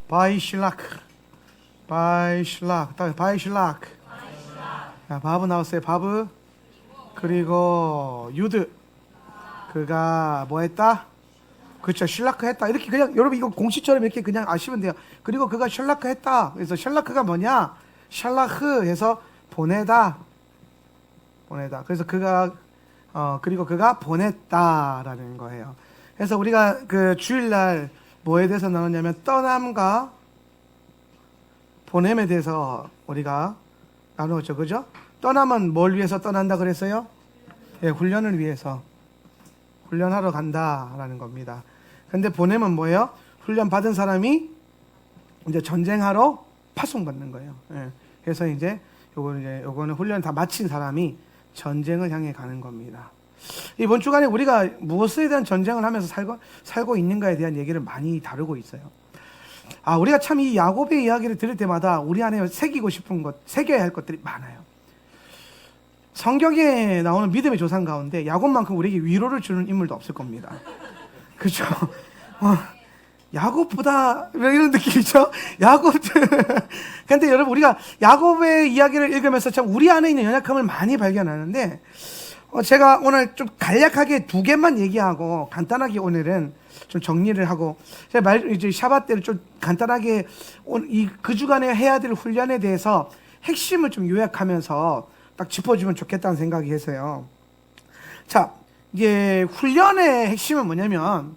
바이실라크. 바이실라크. 바브 나왔어요. 바브. 그리고 유드. 그가 뭐 했다? 그렇죠. 슐라크 했다. 이렇게 그냥 여러분 이거 공식처럼 이렇게 그냥 아시면 돼요. 그리고 그가 슐라크 했다. 그래서 슐라크가 뭐냐? 샬라흐 해서 보내다. 그래서 그가 그리고 그가 보냈다라는 거예요. 그래서 우리가 그 주일날 뭐에 대해서 나눴냐면 떠남과 보냄에 대해서 우리가 나누었죠. 그죠? 떠남은 뭘 위해서 떠난다 그랬어요? 예, 훈련을 위해서. 훈련하러 간다라는 겁니다. 근데 보냄은 뭐예요? 훈련 받은 사람이 이제 전쟁하러 파송받는 거예요. 예. 그래서 이제 요거는 훈련 다 마친 사람이 전쟁을 향해 가는 겁니다. 이번 주간에 우리가 무엇에 대한 전쟁을 하면서 살고 있는가에 대한 얘기를 많이 다루고 있어요. 우리가 참 이 야곱의 이야기를 들을 때마다 우리 안에 새기고 싶은 것, 새겨야 할 것들이 많아요. 성경에 나오는 믿음의 조상 가운데 야곱만큼 우리에게 위로를 주는 인물도 없을 겁니다. 그렇죠? 야곱보다 이런 느낌이죠. 야곱. 근데 여러분 우리가 야곱의 이야기를 읽으면서 참 우리 안에 있는 연약함을 많이 발견하는데 제가 오늘 좀 간략하게 2개만 얘기하고 간단하게 오늘은 좀 정리를 하고 제가 이제 샤bat 때를 좀 간단하게 그 주간에 해야 될 훈련에 대해서 핵심을 좀 요약하면서 딱 짚어주면 좋겠다는 생각이 해서요. 자, 이게 훈련의 핵심은 뭐냐면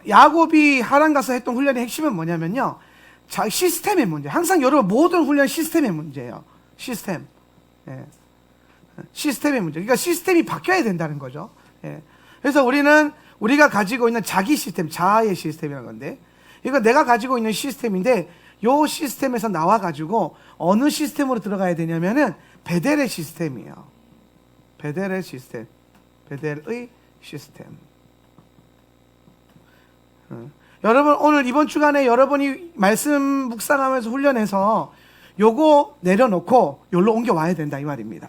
야곱이 하란 가서 했던 훈련의 핵심은 뭐냐면요. 자, 시스템의 문제. 항상 여러분 모든 훈련 시스템의 문제예요. 시스템. 예. 시스템의 문제. 그러니까 시스템이 바뀌어야 된다는 거죠. 예. 그래서 우리가 가지고 있는 자기 시스템, 자아의 시스템이라는 건데, 이거 내가 가지고 있는 시스템인데, 요 시스템에서 나와가지고 어느 시스템으로 들어가야 되냐면은 베델의 시스템이에요. 베델의 시스템. 베델의 시스템. 여러분 오늘 이번 주간에 여러분이 말씀 묵상하면서 훈련해서 요거 내려놓고 요로 옮겨와야 된다 이 말입니다.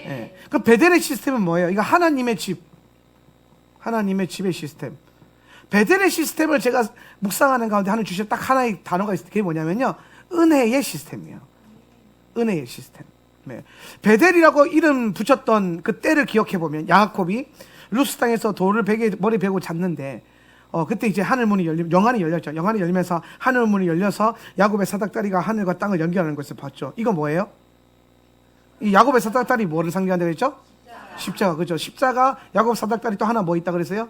예. 그 베델의 시스템은 뭐예요? 이거 하나님의 집, 하나님의 집의 시스템. 베델의 시스템을 제가 묵상하는 가운데 하나 주신 딱 하나의 단어가 있어요. 그게 뭐냐면요, 은혜의 시스템이에요. 은혜의 시스템. 네. 베델이라고 이름 붙였던 그 때를 기억해 보면 야곱이 루스 땅에서 돌을 머리 베고 잤는데 그때 이제 하늘문이 영안이 열렸죠. 영안이 열면서 하늘문이 열려서 야곱의 사닥다리가 하늘과 땅을 연결하는 것을 봤죠. 이거 뭐예요? 이 야곱의 사닥다리 뭐를 상징한다고 했죠? 십자가. 그죠? 십자가, 야곱 사닥다리 또 하나 뭐 있다 그랬어요?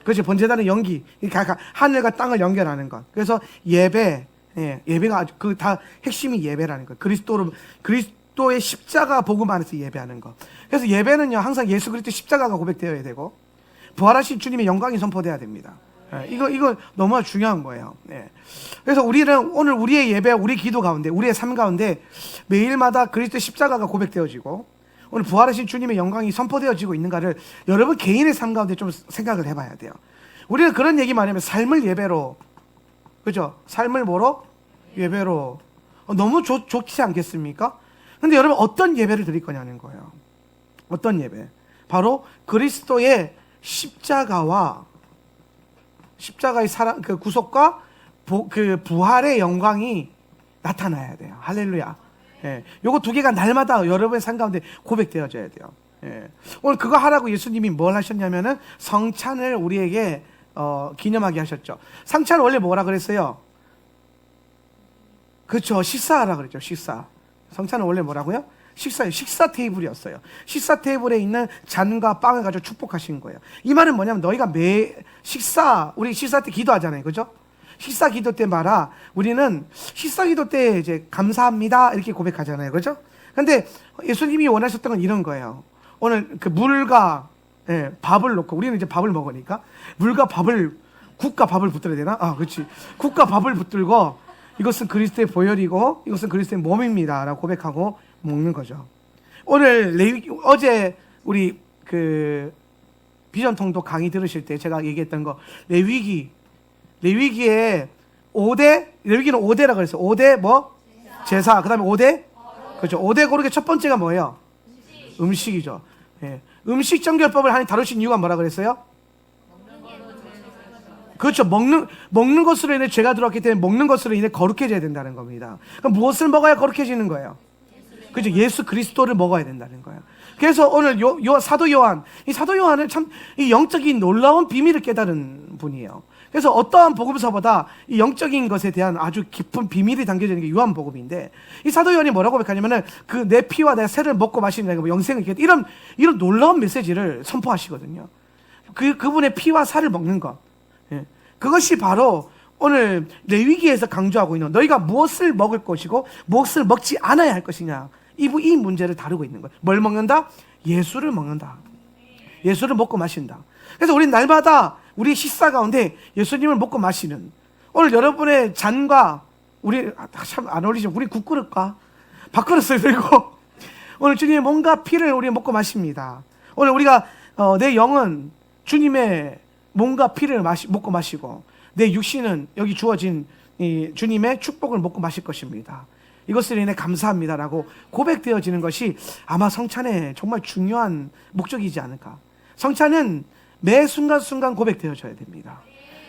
그렇죠. 번제단의 연기. 하늘과 땅을 연결하는 것. 그래서 예배가 아주 다 핵심이 예배라는 거. 그리스도의 십자가 복음 안에서 예배하는 거. 그래서 예배는요, 항상 예수 그리스도 십자가가 고백되어야 되고, 부활하신 주님의 영광이 선포돼야 됩니다. 이거 너무 중요한 거예요. 그래서 우리는 오늘 우리의 예배, 우리 기도 가운데, 우리의 삶 가운데 매일마다 그리스도의 십자가가 고백되어지고, 오늘 부활하신 주님의 영광이 선포되어지고 있는가를 여러분 개인의 삶 가운데 좀 생각을 해봐야 돼요. 우리는 그런 얘기만 하면 삶을 예배로, 그죠? 삶을 뭐로? 예배로. 너무 좋지 않겠습니까? 근데 여러분 어떤 예배를 드릴 거냐는 거예요. 어떤 예배? 바로 그리스도의 십자가의 그 구속과 그 부활의 영광이 나타나야 돼요. 할렐루야. 예. 요거 2개가 날마다 여러분의 삶 가운데 고백되어져야 돼요. 예. 오늘 그거 하라고 예수님이 뭘 하셨냐면은 성찬을 우리에게 기념하게 하셨죠. 성찬은 원래 뭐라 그랬어요? 그렇죠. 식사하라 그랬죠. 식사. 성찬은 원래 뭐라고요? 식사예요. 식사 테이블이었어요. 식사 테이블에 있는 잔과 빵을 가지고 축복하신 거예요. 이 말은 뭐냐면 너희가 우리 식사 때 기도하잖아요. 그죠? 식사 기도 때 말아, 우리는 식사 기도 때 이제 감사합니다 이렇게 고백하잖아요. 그죠? 근데 예수님이 원하셨던 건 이런 거예요. 오늘 그 물과 밥을 놓고, 우리는 이제 밥을 먹으니까 물과 국과 밥을 붙들어야 되나? 그렇지. 국과 밥을 붙들고 이것은 그리스도의 보혈이고 이것은 그리스도의 몸입니다 라고 고백하고 먹는 거죠. 오늘 어제 우리 그 비전 통독 강의 들으실 때 제가 얘기했던 거, 레위기에 5대, 레위기는 5대라고 그랬어요. 5대 뭐? 제사. 그 다음에 5대? 그렇죠. 5대 고르게 첫 번째가 뭐예요? 음식이죠. 예. 음식 정결법을 하나님 다루신 이유가 뭐라 그랬어요? 그렇죠. 먹는 것으로 인해 죄가 들어왔기 때문에 먹는 것으로 인해 거룩해져야 된다는 겁니다. 그럼 무엇을 먹어야 거룩해지는 거예요? 그렇죠. 예수 그리스도를 먹어야 된다는 거예요. 그래서 오늘 사도 요한, 이 사도 요한은 참 이 영적인 놀라운 비밀을 깨달은 분이에요. 그래서 어떠한 복음서보다 이 영적인 것에 대한 아주 깊은 비밀이 담겨져 있는 게 요한복음인데, 이 사도 요한이 뭐라고 고백하냐면은 그 내 피와 내 살을 먹고 마시는 뭐 영생을 있겠다, 이런 놀라운 메시지를 선포하시거든요. 그분의 피와 살을 먹는 것, 예. 그것이 바로 오늘 레위기에서 강조하고 있는 너희가 무엇을 먹을 것이고 무엇을 먹지 않아야 할 것이냐, 이 문제를 다루고 있는 거예요. 뭘 먹는다? 예수를 먹는다. 예수를 먹고 마신다. 그래서 우리 날마다 우리 식사 가운데 예수님을 먹고 마시는, 오늘 여러분의 잔과 우리 참 안 어울리죠. 우리 국그릇과 밥그릇을 들고 오늘 주님의 몸과 피를 우리 먹고 마십니다. 오늘 우리가 내 영은 주님의 몸과 피를 먹고 마시고, 내 육신은 여기 주어진 이 주님의 축복을 먹고 마실 것입니다. 이것을 인해 감사합니다라고 고백되어지는 것이 아마 성찬의 정말 중요한 목적이지 않을까. 성찬은 매 순간순간 고백되어져야 됩니다.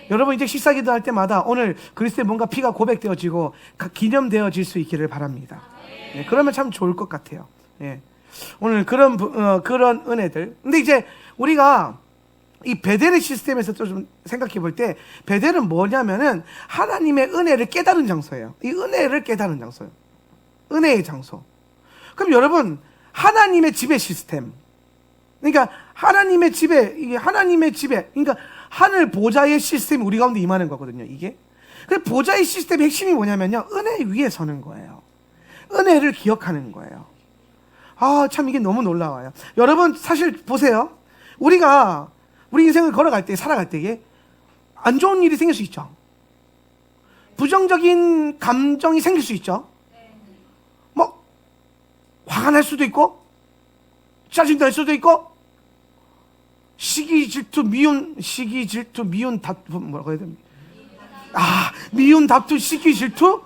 여러분 이제 식사기도 할 때마다 오늘 그리스도의 몸과 피가 고백되어지고 기념되어질 수 있기를 바랍니다. 예, 그러면 참 좋을 것 같아요. 예. 오늘 그런 은혜들. 근데 이제 우리가 이 베델의 시스템에서 좀 생각해 볼 때, 베델은 뭐냐면은 하나님의 은혜를 깨달은 장소예요. 이 은혜를 깨달은 장소예요. 은혜의 장소. 그럼 여러분, 하나님의 지배 시스템, 그러니까 하나님의 지배, 그러니까 하늘 보좌의 시스템이 우리 가운데 임하는 거거든요, 이게. 그 보좌의 시스템의 핵심이 뭐냐면요, 은혜 위에 서는 거예요. 은혜를 기억하는 거예요. 아, 참 이게 너무 놀라워요. 여러분, 사실 보세요. 우리가 우리 인생을 걸어갈 때, 살아갈 때에 안 좋은 일이 생길 수 있죠. 부정적인 감정이 생길 수 있죠. 뭐 화가 날 수도 있고, 짜증날 수도 있고, 시기 질투 미운 다투, 뭐라고 해야 됩니까? 미운 다투 시기 질투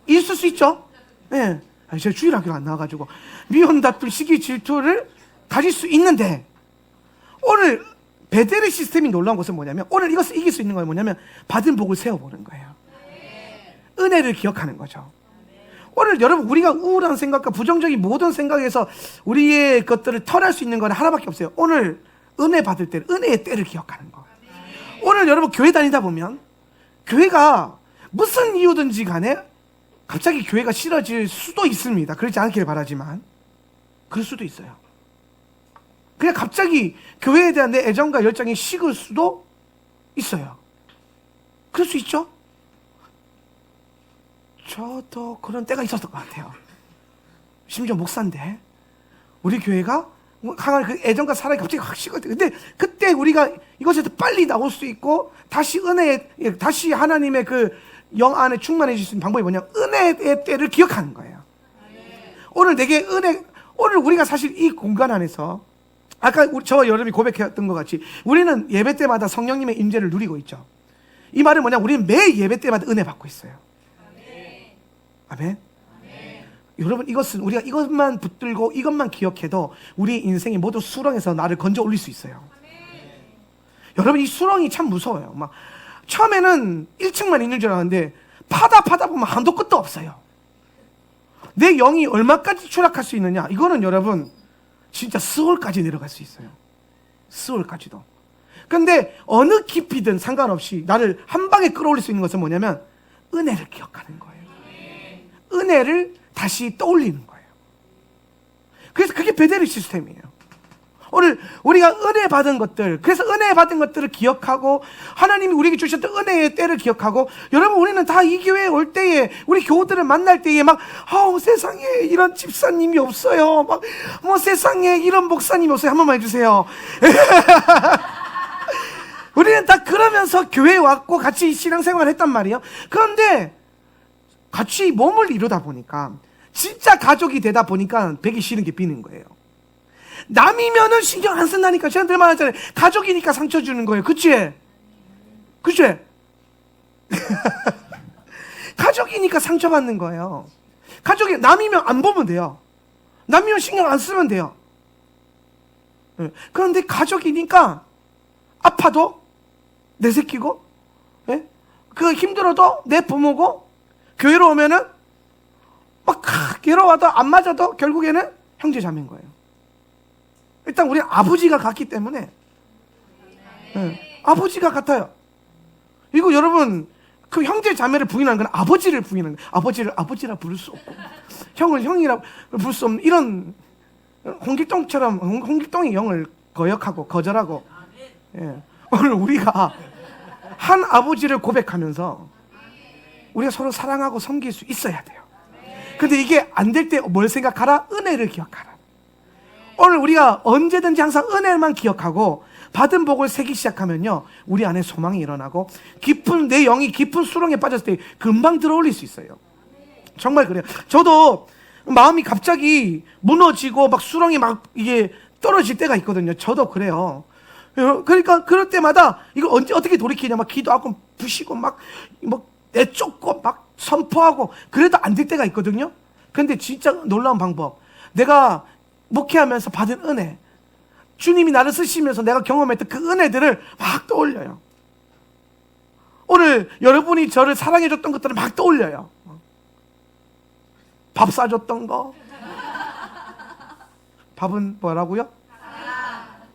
있을 수 있죠. 예. 제가 주일학교 안 나와가지고 미운 다투 시기 질투를 가질 수 있는데, 오늘 베델의 시스템이 놀라운 것은 뭐냐면, 오늘 이것을 이길 수 있는 건 뭐냐면 받은 복을 세워보는 거예요. 은혜를 기억하는 거죠. 오늘 여러분, 우리가 우울한 생각과 부정적인 모든 생각에서 우리의 것들을 털할 수 있는 건 하나밖에 없어요. 오늘 은혜 받을 때 은혜의 때를 기억하는 거. 오늘 여러분 교회 다니다 보면 교회가 무슨 이유든지 간에 갑자기 교회가 싫어질 수도 있습니다. 그렇지 않기를 바라지만 그럴 수도 있어요. 그냥 갑자기 교회에 대한 내 애정과 열정이 식을 수도 있어요. 그럴 수 있죠. 저도 그런 때가 있었던 것 같아요. 심지어 목사인데 우리 교회가 강한 그 애정과 사랑이 갑자기 확 식었대요. 근데 그때 우리가 이것에서 빨리 나올 수 있고 다시 다시 하나님의 그 영 안에 충만해질 수 있는 방법이 뭐냐, 은혜의 때를 기억하는 거예요. 오늘 오늘 우리가 사실 이 공간 안에서 아까 저와 여러분이 고백했던 것 같이 우리는 예배 때마다 성령님의 임재를 누리고 있죠. 이 말은 뭐냐, 우리는 매 예배 때마다 은혜 받고 있어요. 아멘. 여러분, 우리가 이것만 붙들고 이것만 기억해도 우리 인생이 모두 수렁에서 나를 건져 올릴 수 있어요. 여러분, 이 수렁이 참 무서워요. 막 처음에는 1층만 있는 줄 알았는데 파다 보면 한도 끝도 없어요. 내 영이 얼마까지 추락할 수 있느냐, 이거는 여러분 진짜 스월까지 내려갈 수 있어요. 스월까지도. 근데 어느 깊이든 상관없이 나를 한 방에 끌어올릴 수 있는 것은 뭐냐면 은혜를 기억하는 거예요. 은혜를 다시 떠올리는 거예요. 그래서 그게 베델의 시스템이에요. 오늘 우리가 은혜 받은 것들, 그래서 은혜 받은 것들을 기억하고 하나님이 우리에게 주셨던 은혜의 때를 기억하고, 여러분 우리는 다 이 교회에 올 때에, 우리 교우들을 만날 때에 막 세상에 이런 집사님이 없어요, 막 세상에 이런 목사님이 없어요, 한 번만 해주세요. 우리는 다 그러면서 교회에 왔고 같이 신앙생활을 했단 말이에요. 그런데 같이 몸을 이루다 보니까, 진짜 가족이 되다 보니까 배기 싫은 게 비는 거예요. 남이면은 신경 안 쓴다니까. 제가 늘 말하잖아요. 가족이니까 상처 주는 거예요. 그치? 가족이니까 상처받는 거예요. 남이면 안 보면 돼요. 남이면 신경 안 쓰면 돼요. 그런데 가족이니까 아파도 내새끼고 그 힘들어도 내 부모고, 교회로 오면은 막 괴로워도 안 맞아도 결국에는 형제 자매인 거예요. 일단 우리 아버지가 같기 때문에, 네, 아버지가 같아요. 이거 여러분, 그 형제 자매를 부인하는 건 아버지를 부인하는 거예요. 아버지를 아버지라 부를 수 없고, 형을 형이라 부를 수 없는 이런 홍길동처럼, 홍길동이 형을 거역하고 거절하고. 예. 오늘 우리가 한 아버지를 고백하면서 우리가 서로 사랑하고 섬길 수 있어야 돼요. 근데 이게 안 될 때 뭘 생각하라? 은혜를 기억하라. 오늘 우리가 언제든지 항상 은혜만 기억하고 받은 복을 세기 시작하면요, 우리 안에 소망이 일어나고 깊은, 내 영이 깊은 수렁에 빠졌을 때 금방 들어올릴 수 있어요. 정말 그래요. 저도 마음이 갑자기 무너지고 막 수렁이 막 이게 떨어질 때가 있거든요. 저도 그래요. 그러니까 그럴 때마다 이걸 어떻게 돌이키냐, 막 기도하고 부시고 막 내쫓고 막 선포하고 그래도 안 될 때가 있거든요. 근데 진짜 놀라운 방법, 내가 목회하면서 받은 은혜, 주님이 나를 쓰시면서 내가 경험했던 그 은혜들을 막 떠올려요. 오늘 여러분이 저를 사랑해줬던 것들을 막 떠올려요. 밥 사줬던 거. 밥은 뭐라고요?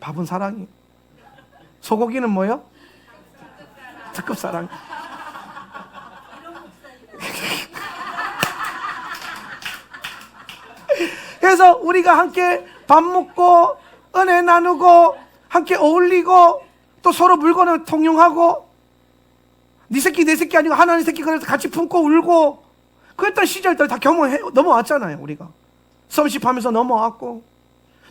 밥은 사랑이. 소고기는 뭐요? 특급 사랑. 그래서 우리가 함께 밥 먹고 은혜 나누고 함께 어울리고 또 서로 물건을 통용하고, 네 새끼 내 새끼 아니고 하나님 새끼, 그래서 같이 품고 울고 그랬던 시절들 다 경험해 넘어왔잖아요. 우리가 썸십하면서 넘어왔고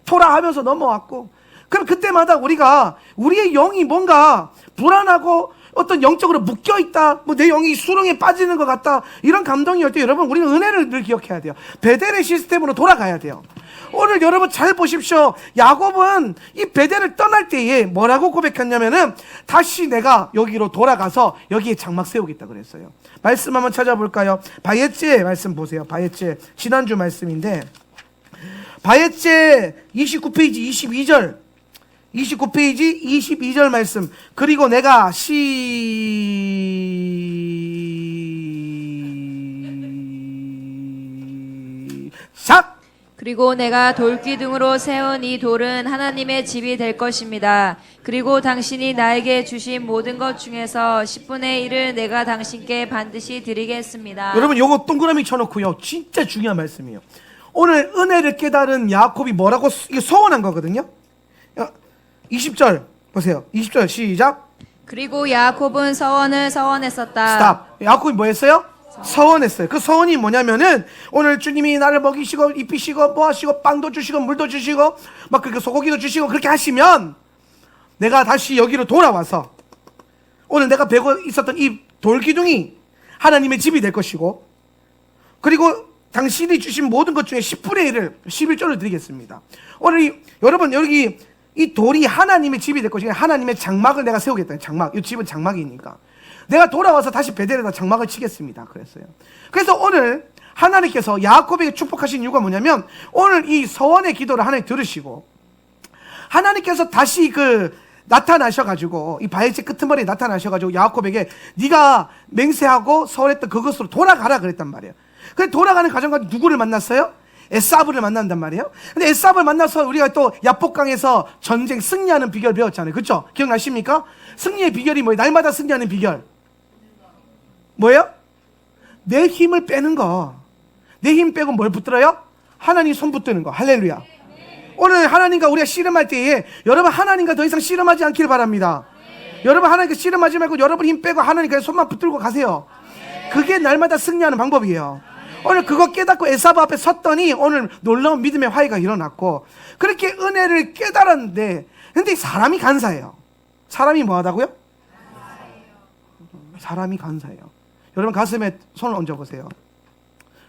토라하면서 넘어왔고. 그럼 그때마다 우리가 우리의 영이 뭔가 불안하고 어떤 영적으로 묶여있다, 뭐 내 영이 수렁에 빠지는 것 같다, 이런 감동이 올 때 여러분, 우리는 은혜를 늘 기억해야 돼요. 베델의 시스템으로 돌아가야 돼요. 오늘 여러분 잘 보십시오. 야곱은 이 베델을 떠날 때에 뭐라고 고백했냐면은, 다시 내가 여기로 돌아가서 여기에 장막 세우겠다 그랬어요. 말씀 한번 찾아볼까요? 바예제 말씀 보세요. 바예제 지난주 말씀인데, 바예제 29페이지 22절 29페이지 22절 말씀. 그리고 내가 시작. 그리고 내가 돌기둥으로 세운 이 돌은 하나님의 집이 될 것입니다. 그리고 당신이 나에게 주신 모든 것 중에서 10분의 1을 내가 당신께 반드시 드리겠습니다. 여러분 요거 동그라미 쳐놓고요, 진짜 중요한 말씀이에요. 오늘 은혜를 깨달은 야곱이 뭐라고 서원한 거거든요. 20절 보세요. 20절 시작. 그리고 야곱은 서원을 서원했었다. 스탑. 야곱이 뭐 했어요? 서원했어요. 그 서원이 뭐냐면은, 오늘 주님이 나를 먹이시고 입히시고 뭐 하시고 빵도 주시고 물도 주시고 막 그렇게 소고기도 주시고 그렇게 하시면 내가 다시 여기로 돌아와서 오늘 내가 베고 있었던 이 돌기둥이 하나님의 집이 될 것이고, 그리고 당신이 주신 모든 것 중에 10분의 1을 11조를 드리겠습니다. 오늘 여러분, 여기 이 돌이 하나님의 집이 될 것이고 하나님의 장막을 내가 세우겠다. 장막. 이 집은 장막이니까 내가 돌아와서 다시 베델에다 장막을 치겠습니다 그랬어요. 그래서 오늘 하나님께서 야곱에게 축복하신 이유가 뭐냐면, 오늘 이 서원의 기도를 하나님 들으시고 하나님께서 다시 나타나셔가지고, 이 바예제 끄트머리에 나타나셔가지고 야곱에게 네가 맹세하고 서원했던 그것으로 돌아가라 그랬단 말이에요. 그래서 돌아가는 과정 가운데 누구를 만났어요? 에사브를 만난단 말이에요. 근데 에사브를 만나서 우리가 또 야복강에서 전쟁 승리하는 비결 배웠잖아요. 그렇죠? 기억나십니까? 승리의 비결이 뭐예요? 날마다 승리하는 비결 뭐예요? 내 힘을 빼는 거. 내 힘 빼고 뭘 붙들어요? 하나님 손 붙드는 거. 할렐루야. 오늘 하나님과 우리가 씨름할 때에 여러분, 하나님과 더 이상 씨름하지 않기를 바랍니다. 여러분, 하나님과 씨름하지 말고 여러분 힘 빼고 하나님과 손만 붙들고 가세요. 그게 날마다 승리하는 방법이에요. 오늘 그거 깨닫고 에사브 앞에 섰더니 오늘 놀라운 믿음의 화해가 일어났고, 그렇게 은혜를 깨달았는데, 근데 사람이 간사해요. 사람이 뭐하다고요? 사람이 간사해요. 여러분 가슴에 손을 얹어보세요.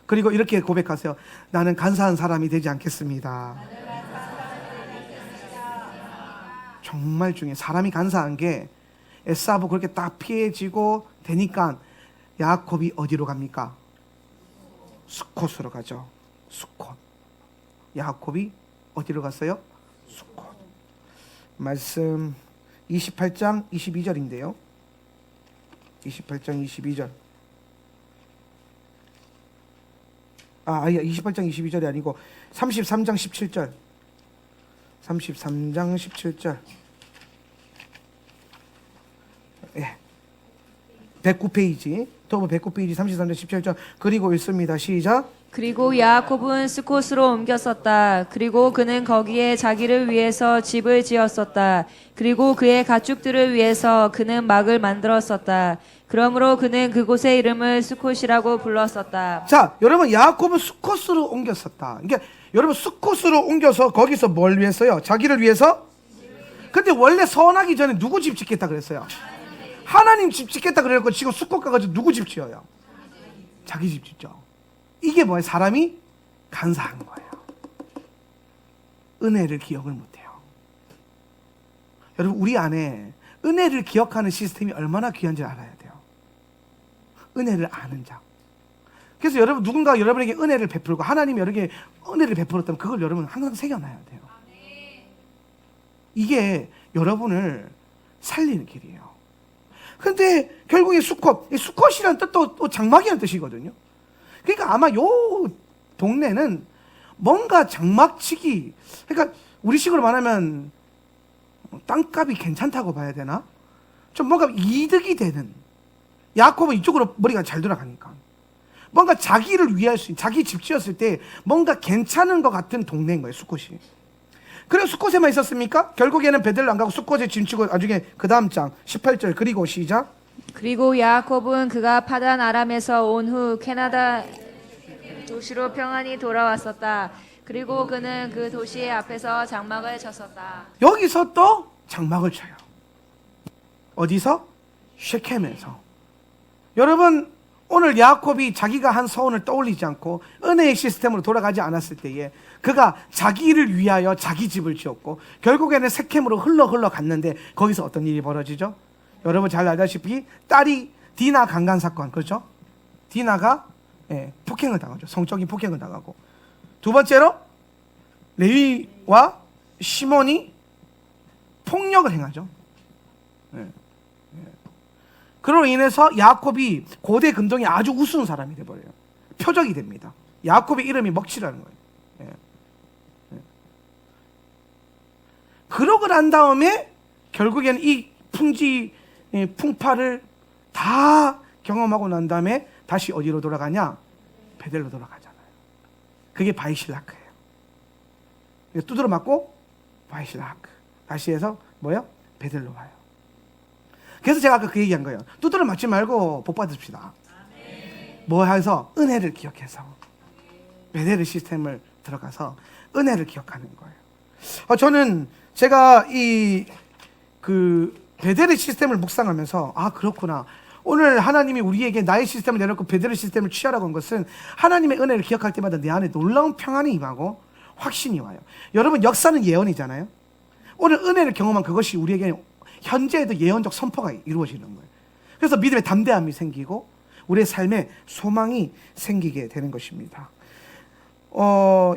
그리고 이렇게 고백하세요. 나는 간사한 사람이 되지 않겠습니다. 정말 중요해. 사람이 간사한 게, 에사브 그렇게 딱 피해지고 되니까 야곱이 어디로 갑니까? 수콧으로 가죠. 수콧. 야곱이 어디로 갔어요? 수콧. 말씀 28장 22절인데요. 28장 22절. 아니야. 28장 22절이 아니고 33장 17절. 33장 17절. 예. 109페이지. 도보 109페이지 33장 17절. 그리고 읽습니다. 시작. 그리고 야곱은 스콧으로 옮겼었다. 그리고 그는 거기에 자기를 위해서 집을 지었었다. 그리고 그의 가축들을 위해서 그는 막을 만들었었다. 그러므로 그는 그곳의 이름을 스콧이라고 불렀었다. 자, 여러분 야곱은 수콧으로 옮겼었다. 그러니까 여러분 수콧으로 옮겨서 거기서 뭘 위해서요? 자기를 위해서? 근데 원래 서원하기 전에 누구 집 짓겠다 그랬어요? 하나님 집 짓겠다 그래놓고 지금 수콧 가가지고 누구 집 지어요? 자기 집 짓죠. 이게 뭐예요? 사람이 간사한 거예요. 은혜를 기억을 못해요. 여러분 우리 안에 은혜를 기억하는 시스템이 얼마나 귀한지 알아야 돼요. 은혜를 아는 자. 그래서 여러분 누군가 여러분에게 은혜를 베풀고 하나님이 여러분에게 은혜를 베풀었다면 그걸 여러분 항상 새겨놔야 돼요. 이게 여러분을 살리는 길이에요. 근데 결국에 수컷이라는 뜻도 또 장막이라는 뜻이거든요. 그러니까 아마 요 동네는 뭔가 장막치기, 그러니까 우리식으로 말하면 땅값이 괜찮다고 봐야 되나? 좀 뭔가 이득이 되는, 야곱은 이쪽으로 머리가 잘 돌아가니까 뭔가 자기를 위할 수 있는, 자기 집 지었을 때 뭔가 괜찮은 것 같은 동네인 거예요, 수콧이. 그래서 수콧에만 있었습니까? 결국에는 베델로 안 가고 수콧에 짐치고 나중에 그 다음 장 18절 그리고 시작. 그리고 야곱은 그가 파단 아람에서 온 후 캐나다 도시로 평안히 돌아왔었다. 그리고 그는 그 도시의 앞에서 장막을 쳤었다. 여기서 또 장막을 쳐요. 어디서? 쉐켐에서. 여러분 오늘 야곱이 자기가 한 서원을 떠올리지 않고 은혜의 시스템으로 돌아가지 않았을 때에 그가 자기를 위하여 자기 집을 지었고 결국에는 세켐으로 흘러 갔는데 거기서 어떤 일이 벌어지죠? 여러분 잘 알다시피 딸이 디나 강간 사건, 그렇죠? 디나가 폭행을 당하죠. 성적인 폭행을 당하고, 두 번째로 레위와 시몬이 폭력을 행하죠. 그로 인해서 야곱이 고대 근동에 아주 우스운 사람이 돼버려요. 표적이 됩니다. 야곱의 이름이 먹칠하는 거예요. 그러고 난 다음에 결국에는 이 풍파를 다 경험하고 난 다음에 다시 어디로 돌아가냐? 베델로 돌아가잖아요. 그게 바이실라크예요. 두드러 맞고 바이실라크. 다시 해서 뭐요? 베델로 와요. 그래서 제가 아까 그 얘기한 거예요. 두드러 맞지 말고 복 받읍시다. 뭐 해서? 은혜를 기억해서 베델의 시스템을 들어가서 은혜를 기억하는 거예요. 저는 제가 베델의 시스템을 묵상하면서 그렇구나. 오늘 하나님이 우리에게 나의 시스템을 내놓고 베델의 시스템을 취하라고 한 것은 하나님의 은혜를 기억할 때마다 내 안에 놀라운 평안이 임하고 확신이 와요. 여러분 역사는 예언이잖아요. 오늘 은혜를 경험한 그것이 우리에게 현재에도 예언적 선포가 이루어지는 거예요. 그래서 믿음의 담대함이 생기고 우리의 삶에 소망이 생기게 되는 것입니다.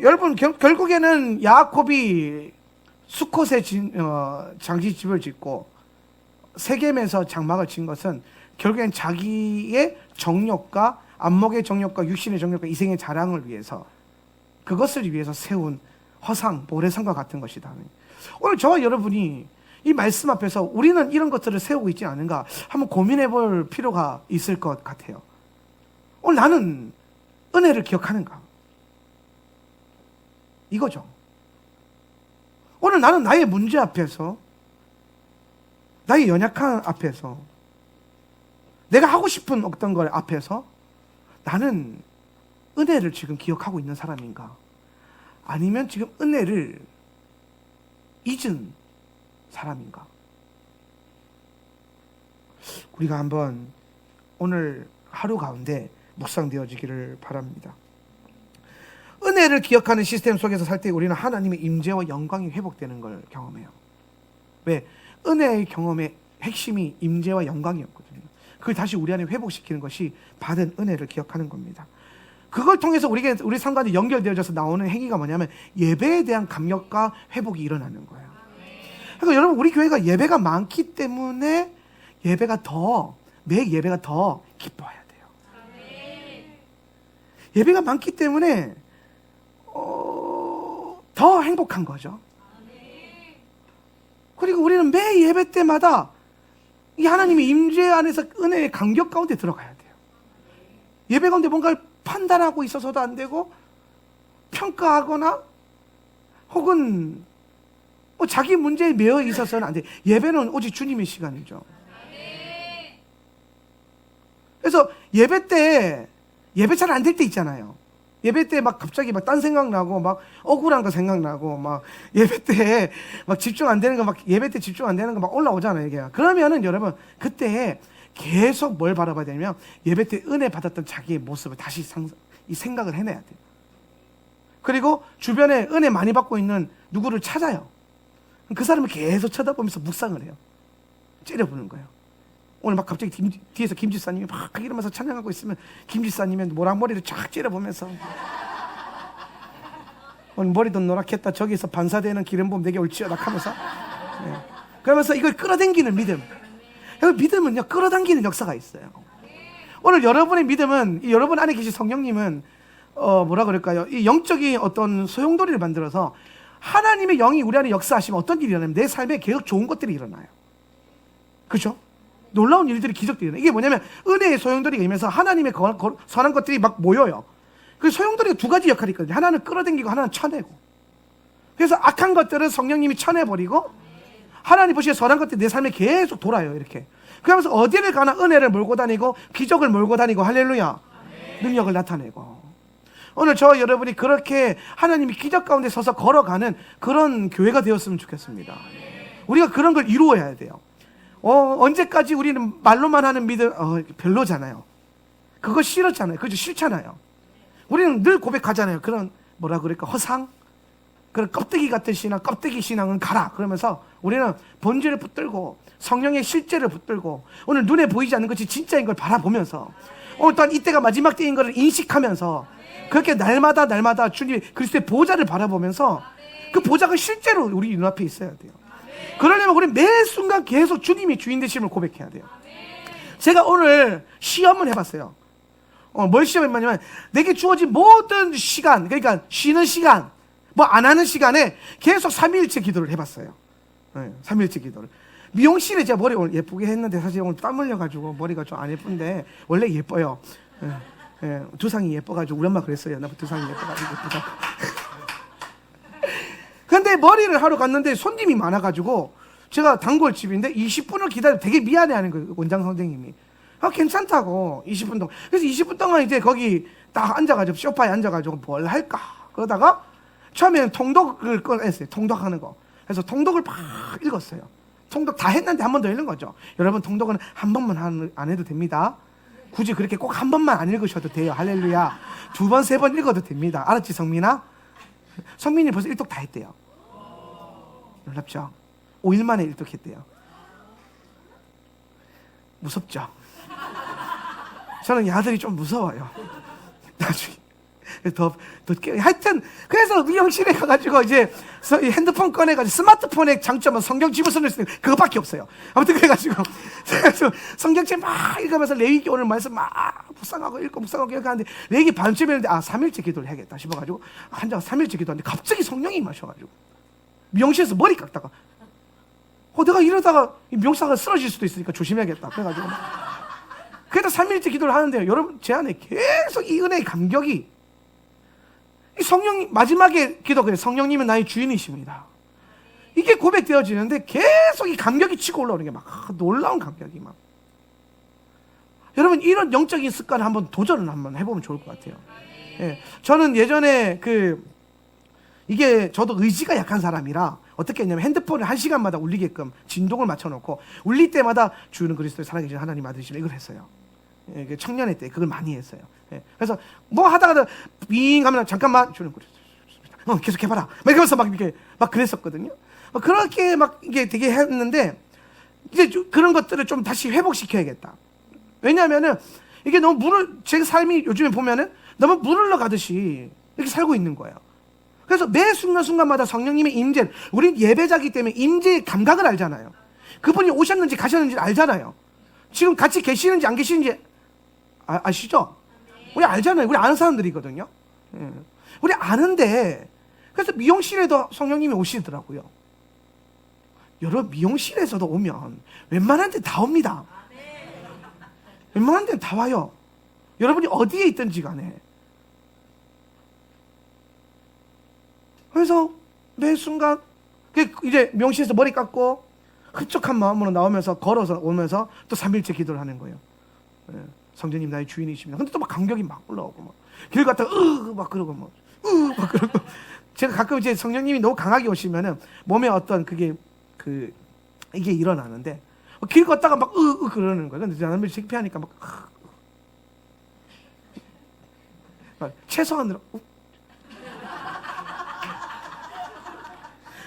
여러분 결국에는 야곱이 수콧에 장시집을 짓고 세겜에서 장막을 친 것은 결국엔 자기의 정욕과 안목의 정욕과 육신의 정욕과 이생의 자랑을 위해서, 그것을 위해서 세운 허상, 모래성과 같은 것이다. 오늘 저와 여러분이 이 말씀 앞에서 우리는 이런 것들을 세우고 있지 않은가 한번 고민해 볼 필요가 있을 것 같아요. 오늘 나는 은혜를 기억하는가? 이거죠. 오늘 나는 나의 문제 앞에서, 나의 연약한 앞에서, 내가 하고 싶은 어떤 걸 앞에서 나는 은혜를 지금 기억하고 있는 사람인가? 아니면 지금 은혜를 잊은 사람인가? 우리가 한번 오늘 하루 가운데 묵상되어지기를 바랍니다. 은혜를 기억하는 시스템 속에서 살 때 우리는 하나님의 임재와 영광이 회복되는 걸 경험해요. 왜? 은혜의 경험의 핵심이 임재와 영광이었거든요. 그걸 다시 우리 안에 회복시키는 것이 받은 은혜를 기억하는 겁니다. 그걸 통해서 우리 삶과 연결되어져서 나오는 행위가 뭐냐면 예배에 대한 감격과 회복이 일어나는 거예요. 그러니까 여러분 우리 교회가 예배가 많기 때문에 예배가 더 매 예배가 더 기뻐해야 돼요. 예배가 많기 때문에 더 행복한 거죠. 그리고 우리는 매 예배 때마다 이 하나님의 임재 안에서 은혜의 감격 가운데 들어가야 돼요. 예배 가운데 뭔가를 판단하고 있어서도 안 되고, 평가하거나 혹은 뭐 자기 문제에 매여 있어서는 안 돼요. 예배는 오직 주님의 시간이죠. 그래서 예배 때, 예배 잘 안 될 때 있잖아요. 예배 때 막 갑자기 막 딴 생각나고, 막 억울한 거 생각나고, 막 예배 때 막 집중 안 되는 거, 막 예배 때 집중 안 되는 거 막 올라오잖아요, 이게. 그러면은 여러분, 그때 계속 뭘 바라봐야 되냐면, 예배 때 은혜 받았던 자기의 모습을 다시 이 생각을 해내야 돼요. 그리고 주변에 은혜 많이 받고 있는 누구를 찾아요. 그 사람을 계속 쳐다보면서 묵상을 해요. 째려보는 거예요. 오늘 막 갑자기 뒤에서 김 지사님이 막 이러면서 찬양하고 있으면 김 지사님의 모락머리를 쫙 째려보면서 오늘 머리도 노랗겠다. 저기서 반사되는 기름 부음 내게 올지어다 하면서 그러면서 이걸 끌어당기는 믿음. 믿음은요, 끌어당기는 역사가 있어요. 오늘 여러분의 믿음은, 여러분 안에 계신 성령님은 뭐라 그럴까요? 이 영적인 어떤 소용돌이를 만들어서 하나님의 영이 우리 안에 역사하시면 어떤 일이 일어나면 내 삶에 계속 좋은 것들이 일어나요. 그렇죠? 놀라운 일들이, 기적들이 일어나요. 이게 뭐냐면 은혜의 소용돌이가 이면서 하나님의 선한 것들이 막 모여요. 그 소용돌이가 두 가지 역할이 있거든요. 하나는 끌어당기고 하나는 쳐내고. 그래서 악한 것들은 성령님이 쳐내버리고, 하나님 보시기에 선한 것들이 내 삶에 계속 돌아요, 이렇게. 그러면서 어디를 가나 은혜를 몰고 다니고 기적을 몰고 다니고, 할렐루야, 능력을 나타내고. 오늘 저 여러분이 그렇게 하나님이 기적 가운데 서서 걸어가는 그런 교회가 되었으면 좋겠습니다. 우리가 그런 걸 이루어야 돼요. 언제까지 우리는 말로만 하는 믿음, 별로잖아요. 그거 싫었잖아요. 그죠? 싫잖아요. 우리는 늘 고백하잖아요. 그런, 뭐라 그럴까, 허상? 그런 껍데기 같은 신앙, 껍데기 신앙은 가라. 그러면서 우리는 본질을 붙들고 성령의 실제를 붙들고 오늘 눈에 보이지 않는 것이 진짜인 걸 바라보면서 오늘 또한 이때가 마지막 때인 것을 인식하면서 그렇게 날마다 주님 그리스도의 보좌를 바라보면서 그 보좌가 실제로 우리 눈앞에 있어야 돼요. 그러려면 우리 매 순간 계속 주님이 주인 되심을 고백해야 돼요. 제가 오늘 시험을 해봤어요. 뭘 시험했냐면 내게 주어진 모든 시간, 그러니까 쉬는 시간, 뭐 안 하는 시간에 계속 3일째 기도를 해봤어요. 3일째 기도를. 미용실에 제가 머리 오늘 예쁘게 했는데 사실 오늘 땀 흘려가지고 머리가 좀 안 예쁜데 원래 예뻐요. 두상이 예뻐가지고 우리 엄마 그랬어요. 나 두상이 예뻐가지고 예쁘다고. 근데 머리를 하러 갔는데 손님이 많아가지고 제가 단골집인데 20분을 기다려 되게 미안해하는 거예요. 원장 선생님이. 괜찮다고 20분 동안. 그래서 20분 동안 이제 거기 딱 앉아가지고 소파에 앉아가지고 뭘 할까 그러다가 처음에는 통독을 꺼냈어요. 통독하는 거. 그래서 통독을 막 읽었어요. 통독 다 했는데 한 번 더 읽는 거죠. 여러분 통독은 한 번만 안 해도 됩니다. 굳이 그렇게 꼭 한 번만 안 읽으셔도 돼요. 할렐루야. 2번, 3번 읽어도 됩니다. 알았지, 성민아? 성민이 벌써 1독 다 했대요. 놀랍죠? 5일 만에 1독 했대요. 무섭죠? 저는 이 아들이 좀 무서워요. 나중에. 하여튼, 그래서 미용실에 가가지고 이제 핸드폰 꺼내가지고 스마트폰의 장점은 성경 집어넣을 수 있는 그거밖에 없어요. 아무튼 그래가지고 성경책 막 읽으면서 레위기 오늘 말씀 막 묵상하고 읽고 묵상하고 이렇게 하는데 레위기 반쯤 했는데 3일째 기도를 해야겠다 싶어가지고 한장 3일째 기도하는데 갑자기 성령이 마셔가지고 미용실에서 머리 깎다가 내가 이러다가 미용사가 쓰러질 수도 있으니까 조심해야겠다. 그래가지고 그래도 3일째 기도를 하는데요. 여러분 제 안에 계속 이 은혜의 감격이 이 성령 마지막에 기도 그래 성령님은 나의 주인이십니다. 이게 고백되어지는데 계속 이 감격이 치고 올라오는 게 막 놀라운 감격이 막. 여러분 이런 영적인 습관을 한번 도전을 한번 해보면 좋을 것 같아요. 예, 저는 예전에 이게 저도 의지가 약한 사람이라 어떻게 했냐면 핸드폰을 1시간마다 울리게끔 진동을 맞춰놓고 울릴 때마다 주는 그리스도의 살아계신 하나님 아들이시면 이걸 했어요. 예, 청년회 때 그걸 많이 했어요. 예, 그래서 뭐 하다가 빙 하면 잠깐만 주는 그리스도 계속 해봐라 막 이러면서 막 이렇게 막 그랬었거든요. 그렇게 막 이게 되게 했는데 이제 그런 것들을 좀 다시 회복시켜야겠다. 왜냐하면은 이게 너무 제 삶이 요즘에 보면은 너무 물을 넣어가듯이 이렇게 살고 있는 거예요. 그래서 매 순간순간마다 성령님의 임재, 우린 예배자기 때문에 임재의 감각을 알잖아요. 그분이 오셨는지 가셨는지 알잖아요. 지금 같이 계시는지 안 계시는지 아시죠? 우리 알잖아요. 우리 아는 사람들이거든요. 예. 우리 아는데 그래서 미용실에도 성령님이 오시더라고요. 여러분 미용실에서도 오면 웬만한 데는 다 옵니다. 웬만한 데는 다 와요. 여러분이 어디에 있든지 간에. 그래서 매 순간 이제 미용실에서 머리 깎고 흡족한 마음으로 나오면서 걸어서 오면서 또 3일째 기도를 하는 거예요. 예. 성령님 나의 주인이십니다. 근데 또 막 감격이 막 올라오고 막 길 갔다가 막 그러고 막 그러고 제가 가끔 이제 성령님이 너무 강하게 오시면은 몸에 어떤 그게 이게 일어나는데 길 걷다가 막 그러는 거예요. 근데 저는 창피하니까 막 최소한으로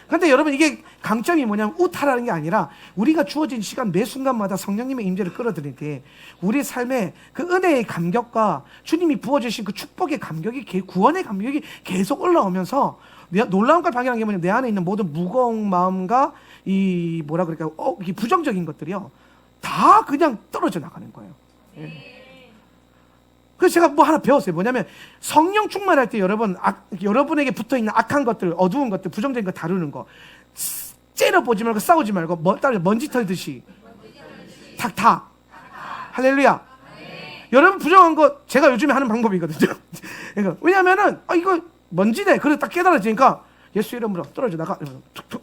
근데 여러분 이게 강점이 뭐냐면 우타라는 게 아니라 우리가 주어진 시간 매 순간마다 성령님의 임재를 끌어들일 때 우리 삶에 그 은혜의 감격과 주님이 부어주신 그 축복의 감격이 구원의 감격이 계속 올라오면서 놀라운 걸 발견한 게 뭐냐면 내 안에 있는 모든 무거운 마음과 이 뭐라 그럴까요? 이 부정적인 것들이요 다 그냥 떨어져 나가는 거예요. 예. 그래서 제가 뭐 하나 배웠어요. 뭐냐면 성령 충만할 때 여러분에게 붙어있는 악한 것들, 어두운 것들, 부정적인 거 다루는 거 째려보지 말고 싸우지 말고 먼지 털듯이 탁탁 할렐루야. 여러분 부정한 거 제가 요즘에 하는 방법이거든요. 그러니까 왜냐면은 이거 먼지네. 그래 딱 깨달아지니까 예수 이름으로 떨어져 나가. 툭툭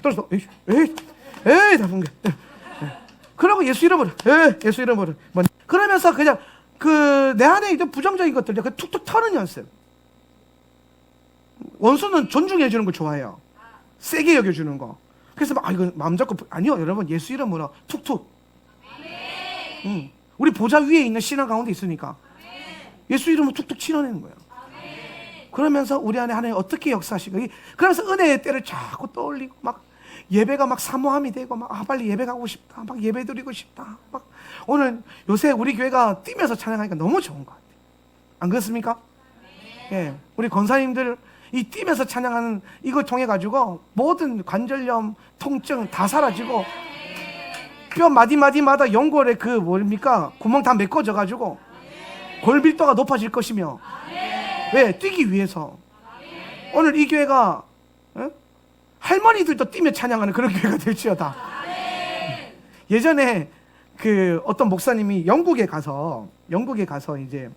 떨어져. 에이 다 붕괴. 그러고 예수 이름으로 예수 이름으로 그러면서 그냥 내 안에 있는 부정적인 것들 그 툭툭 털는 연습. 원수는 존중해 주는 걸 좋아해요. 세게 여겨주는 거. 그래서 이거 마음 잡고 아니요 여러분 예수 이름으로 툭툭. 우리 보좌 위에 있는 신앙 가운데 있으니까 예수 이름으로 툭툭 치러내는 거예요. 그러면서 우리 안에 하나님 어떻게 역사하시고 그러면서 은혜의 때를 자꾸 떠올리고 막 예배가 막 사모함이 되고 막 빨리 예배 가고 싶다. 막 예배 드리고 싶다. 막 오늘 요새 우리 교회가 뛰면서 찬양하니까 너무 좋은 것 같아요. 안 그렇습니까? 예, 우리 권사님들 이 뛰면서 찬양하는 이걸 통해 가지고 모든 관절염, 통증 다 사라지고 뼈 마디마디마다 연골에 뭡니까 구멍 다 메꿔져 가지고 골밀도가 높아질 것이며 왜? 뛰기 위해서. 오늘 이 교회가 할머니들도 뛰며 찬양하는 그런 교회가 될지어다. 예전에 어떤 목사님이 영국에 가서 이제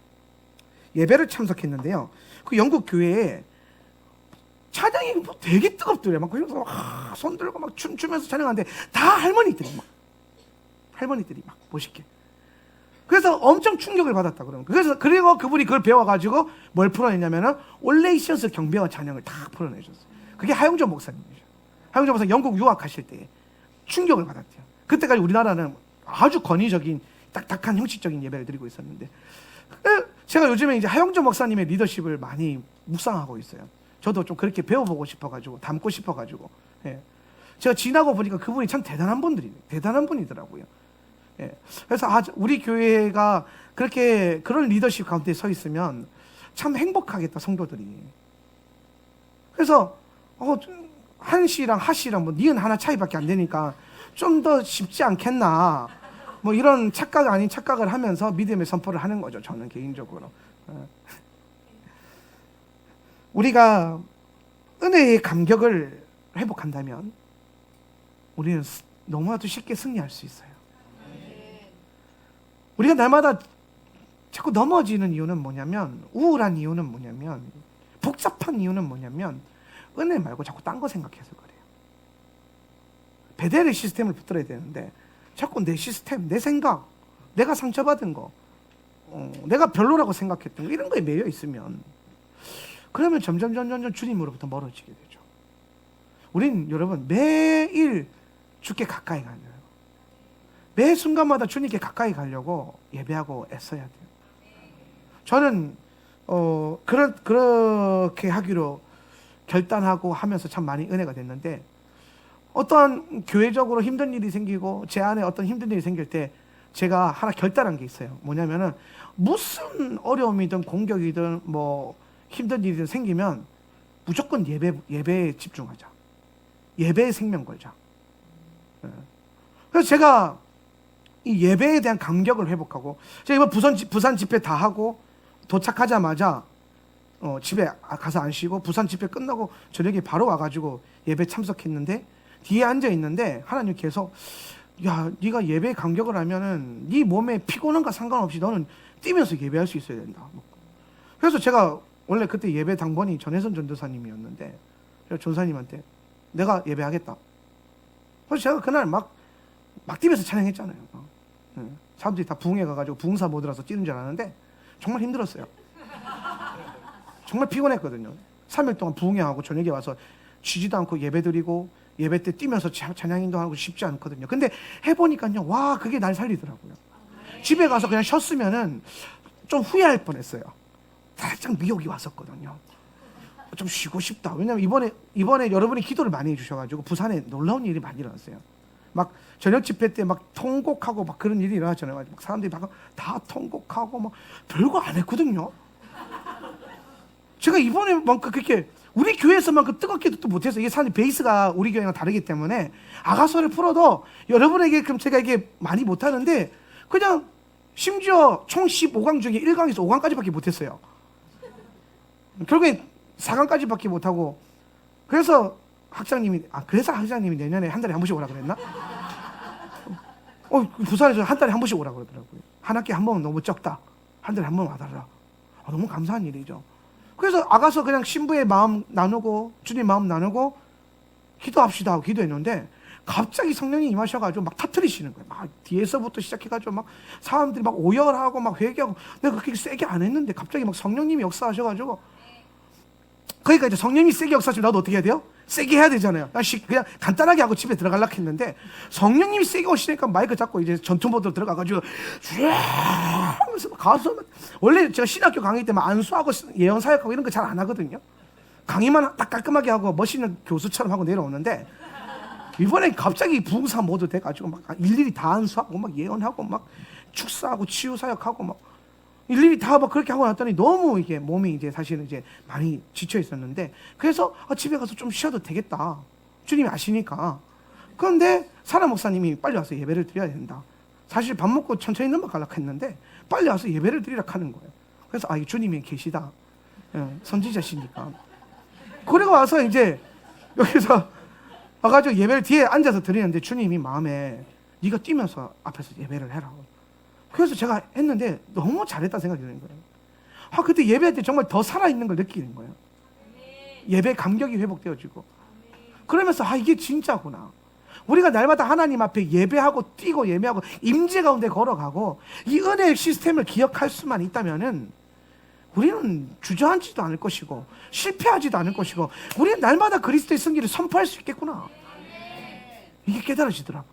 예배를 참석했는데요. 그 영국 교회에 찬양이 되게 뜨겁더래요. 막 그래서 손 들고 막 춤추면서 찬양하는데 다 할머니들이 막 멋있게. 그래서 엄청 충격을 받았다 그러면. 그리고 그분이 그걸 배워가지고 뭘 풀어냈냐면은 올레이션스 경배와 찬양을 다 풀어내셨어요. 그게 하용조 목사님이죠. 하용조 목사 영국 유학하실 때 충격을 받았대요. 그때까지 우리나라는 아주 권위적인 딱딱한 형식적인 예배를 드리고 있었는데 제가 요즘에 이제 하용조 목사님의 리더십을 많이 묵상하고 있어요. 저도 좀 그렇게 배워보고 싶어가지고 담고 싶어가지고 예. 제가 지나고 보니까 그분이 참 대단한 분이더라고요. 예. 그래서 우리 교회가 그런 리더십 가운데 서 있으면 참 행복하겠다 성도들이. 그래서 한씨랑 하씨랑 니은 하나 차이밖에 안 되니까 좀 더 쉽지 않겠나 이런 착각 아닌 착각을 하면서 믿음의 선포를 하는 거죠. 저는 개인적으로 우리가 은혜의 감격을 회복한다면 우리는 너무나도 쉽게 승리할 수 있어요. 우리가 날마다 자꾸 넘어지는 이유는 뭐냐면 우울한 이유는 뭐냐면 복잡한 이유는 뭐냐면 은혜 말고 자꾸 딴 거 생각해서 그래요. 베델의 시스템을 붙들어야 되는데 자꾸 내 시스템, 내 생각, 내가 상처받은 거 내가 별로라고 생각했던 거 이런 거에 매여 있으면 그러면 점점 주님으로부터 멀어지게 되죠. 우린 여러분 매일 주께 가까이 가려고 매 순간마다 주님께 가까이 가려고 예배하고 애써야 돼요. 저는 그렇게 하기로 결단하고 하면서 참 많이 은혜가 됐는데 어떠한 교회적으로 힘든 일이 생기고 제 안에 어떤 힘든 일이 생길 때 제가 하나 결단한 게 있어요. 뭐냐면은 무슨 어려움이든 공격이든 힘든 일이 생기면 무조건 예배에 집중하자. 예배에 생명 걸자. 그래서 제가 이 예배에 대한 감격을 회복하고, 제가 이번 부산 집회 다 하고 도착하자마자 집에 가서 안 쉬고 부산 집회 끝나고 저녁에 바로 와가지고 예배 참석했는데, 뒤에 앉아 있는데 하나님 계속, 야, 네가 예배에 감격을 하면은 네 몸에 피곤함과 상관없이 너는 뛰면서 예배할 수 있어야 된다. 그래서 제가 원래 그때 예배 당번이 전혜선 전도사님이었는데, 제가 전사님한테 내가 예배하겠다. 그래서 제가 그날 막 뛰면서 찬양했잖아요. 사람들이 다 부흥회 가가지고 부흥사 모드라서 뛰는 줄 알았는데 정말 힘들었어요. 정말 피곤했거든요. 3일 동안 부흥회하고 저녁에 와서 쉬지도 않고 예배드리고, 예배 때 뛰면서 찬양인도 하고 쉽지 않거든요. 근데 해보니까요, 와, 그게 날 살리더라고요. 집에 가서 그냥 쉬었으면은 좀 후회할 뻔했어요. 살짝 미혹이 왔었거든요. 좀 쉬고 싶다. 왜냐면 이번에 여러분이 기도를 많이 해주셔가지고 부산에 놀라운 일이 많이 일어났어요. 막 저녁 집회 때 막 통곡하고 막 그런 일이 일어났잖아요. 막 사람들이 막 다 통곡하고 막 별거 안 했거든요. 제가 이번에만큼 그렇게 우리 교회에서만큼 뜨겁게도 또 못해서, 이게 사실 베이스가 우리 교회랑 다르기 때문에 아가서를 풀어도 여러분에게 그럼 제가 이게 많이 못하는데, 그냥 심지어 총 15강 중에 1강에서 5강까지밖에 못했어요. 결국에 4강까지밖에 못하고, 그래서 학장님이 내년에 한 달에 한 번씩 오라 그랬나? 부산에서 한 달에 한 번씩 오라 그러더라고요. 한 학기에 한 번은 너무 적다. 한 달에 한 번 와달라. 너무 감사한 일이죠. 그래서 아가서 그냥 신부의 마음 나누고 주님 마음 나누고 기도합시다 하고 기도했는데, 갑자기 성령이 임하셔가지고 막 터뜨리시는 거예요. 막 뒤에서부터 시작해가지고 막 사람들이 막 오열하고 막 회개하고, 내가 그렇게 세게 안 했는데 갑자기 막 성령님이 역사하셔가지고, 그러니까 이제 성령님이 세게 역사하시면 나도 어떻게 해야 돼요? 세게 해야 되잖아요. 그냥 간단하게 하고 집에 들어가려고 했는데, 성령님이 세게 오시니까 마이크 잡고 이제 전투 모드로 들어가가지고 쫙 하면서 가서, 원래 제가 신학교 강의 때 막 안수하고 예언 사역하고 이런 거 잘 안 하거든요. 강의만 딱 깔끔하게 하고 멋있는 교수처럼 하고 내려오는데, 이번에 갑자기 부흥사 모드 돼가지고 막 일일이 다 안수하고 막 예언하고 막 축사하고 치유 사역하고 막 일일이 다 막 그렇게 하고 났더니 너무 이게 몸이 이제 사실은 이제 많이 지쳐 있었는데, 그래서 집에 가서 좀 쉬어도 되겠다. 주님이 아시니까. 그런데 사라 목사님이 빨리 와서 예배를 드려야 된다. 사실 밥 먹고 천천히 넘어가려고 했는데 빨리 와서 예배를 드리라고 하는 거예요. 그래서 이 주님이 계시다. 선지자시니까. 그리고 와서 이제 여기서 와가지고 예배를 뒤에 앉아서 드리는데, 주님이 마음에 네가 뛰면서 앞에서 예배를 해라. 그래서 제가 했는데 너무 잘했다 생각이 드는 거예요. 그때 예배할 때 정말 더 살아있는 걸 느끼는 거예요. 예배 감격이 회복되어지고, 그러면서 이게 진짜구나. 우리가 날마다 하나님 앞에 예배하고 뛰고 예배하고 임재 가운데 걸어가고 이 은혜의 시스템을 기억할 수만 있다면은 우리는 주저앉지도 않을 것이고 실패하지도 않을 것이고, 우리는 날마다 그리스도의 승리를 선포할 수 있겠구나. 이게 깨달아지더라고요.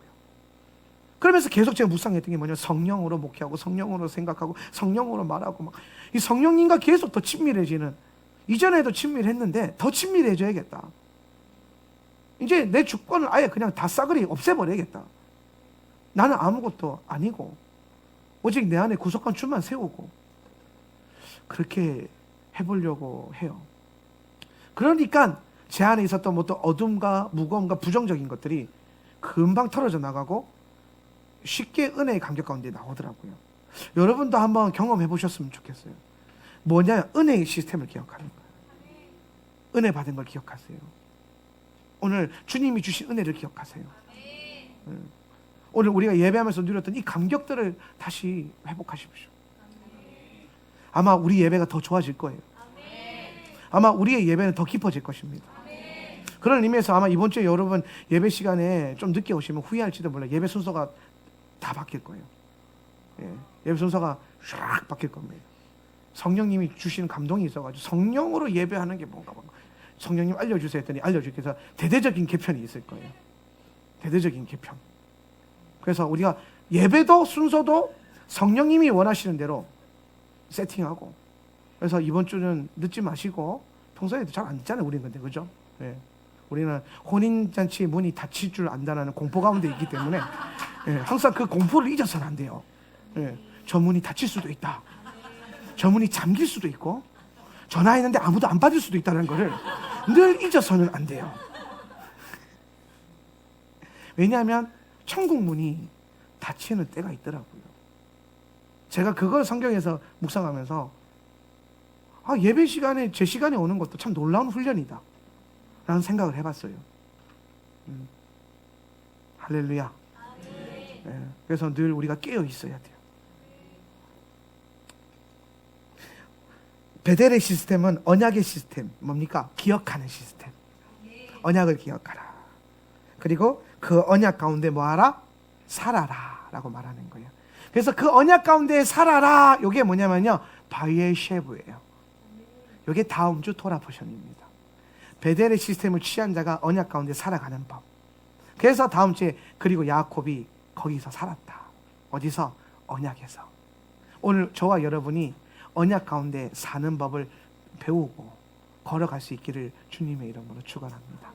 그러면서 계속 제가 묵상했던 게 뭐냐면, 성령으로 목회하고 성령으로 생각하고 성령으로 말하고 막 이 성령님과 계속 더 친밀해지는, 이전에도 친밀했는데 더 친밀해져야겠다. 이제 내 주권을 아예 그냥 다 싸그리 없애버려야겠다. 나는 아무것도 아니고 오직 내 안에 구속한 주만 세우고, 그렇게 해보려고 해요. 그러니까 제 안에 있었던 어떤 어둠과 무거움과 부정적인 것들이 금방 털어져 나가고 쉽게 은혜의 감격 가운데 나오더라고요. 여러분도 한번 경험해 보셨으면 좋겠어요. 뭐냐? 은혜의 시스템을 기억하는 거예요. 은혜 받은 걸 기억하세요. 오늘 주님이 주신 은혜를 기억하세요. 오늘 우리가 예배하면서 누렸던 이 감격들을 다시 회복하십시오. 아마 우리 예배가 더 좋아질 거예요. 아마 우리의 예배는 더 깊어질 것입니다. 그런 의미에서 아마 이번 주에 여러분 예배 시간에 좀 늦게 오시면 후회할지도 몰라요. 예배 순서가 다 바뀔 거예요. 예배 순서가 쫙 바뀔 겁니다. 성령님이 주시는 감동이 있어가지고 성령으로 예배하는 게 뭔가 성령님 알려주세요 했더니 알려주기 위해서 대대적인 개편이 있을 거예요. 대대적인 개편. 그래서 우리가 예배도 순서도 성령님이 원하시는 대로 세팅하고, 그래서 이번 주는 늦지 마시고, 평소에도 잘 안 듣잖아요 우리는. 근데 그죠? 우리는 혼인잔치의 문이 닫힐 줄 안다는 공포 가운데 있기 때문에 항상 그 공포를 잊어서는 안 돼요. 저 문이 닫힐 수도 있다. 저 문이 잠길 수도 있고, 전화했는데 아무도 안 받을 수도 있다는 것을 늘 잊어서는 안 돼요. 왜냐하면 천국 문이 다치는 때가 있더라고요. 제가 그걸 성경에서 묵상하면서 예배 시간에 제 시간에 오는 것도 참 놀라운 훈련이다 라는 생각을 해봤어요. 할렐루야. 네, 그래서 늘 우리가 깨어 있어야 돼요. 베델의 시스템은 언약의 시스템. 뭡니까? 기억하는 시스템. 언약을 기억하라. 그리고 그 언약 가운데 뭐하라? 살아라 라고 말하는 거예요. 그래서 그 언약 가운데 살아라, 이게 뭐냐면요, 바이엘 쉐브예요. 이게 다음 주 토라 포션입니다. 베델의 시스템을 취한 자가 언약 가운데 살아가는 법. 그래서 다음 주에 그리고 야곱이 거기서 살았다. 어디서? 언약에서. 오늘 저와 여러분이 언약 가운데 사는 법을 배우고 걸어갈 수 있기를 주님의 이름으로 축원합니다.